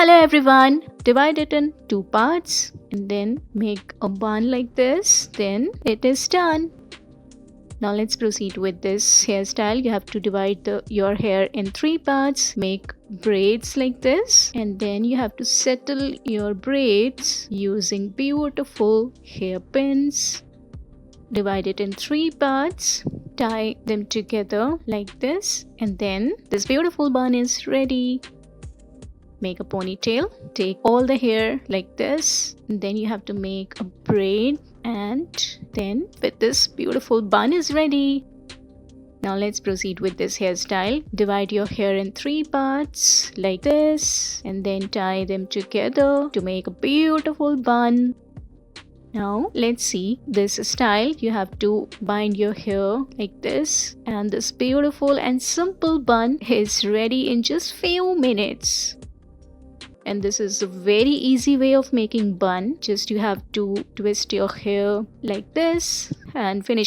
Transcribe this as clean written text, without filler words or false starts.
Hello everyone, divide it in two parts and then make a bun like this, then it is done. Now let's proceed with this hairstyle. You have to divide your hair in three parts, make braids like this, and then you have to settle your braids using beautiful hairpins. Divide it in three parts, tie them together like this, and then this beautiful bun is ready. Make a ponytail, take all the hair like this, and then you have to make a braid, and then with this beautiful bun is ready. Now let's proceed with this hairstyle. Divide your hair in three parts like this, and then tie them together to make a beautiful bun. Now let's see this style. You have to bind your hair like this, and this beautiful and simple bun is ready in just few minutes. And this is a very easy way of making bun. Just you have to twist your hair like this and finish it.